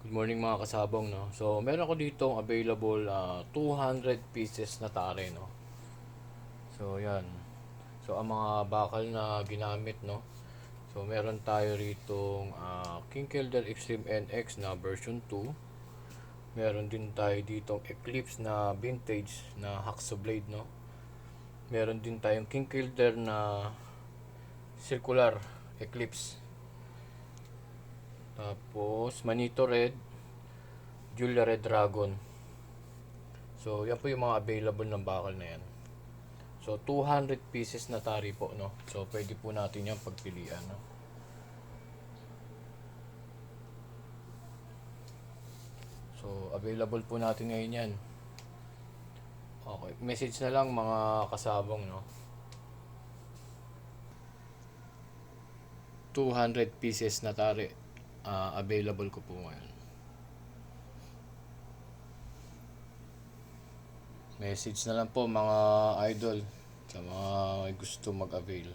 Good morning mga kasabong, no. So, meron ako dito available 200 pieces na tare, no. So, yan. So, ang mga bakal na ginamit, no. So, meron tayo rito King Kilder Extreme NX na version 2. Meron din tayo dito Eclipse na vintage na hacksaw blade, no. Meron din tayong King Kilder na circular Eclipse. Tapos, Manito Red, Julia Red Dragon. So, yan po yung mga available ng bakal na yan. So, 200 pieces na tari po, no? So, pwede po natin yan pagpilian, no? So, available po natin ngayon yan. Okay, message na lang mga kasabong, no? 200 pieces na tari available ko po ngayon. Message na lang po mga idol sa mga gusto mag-avail.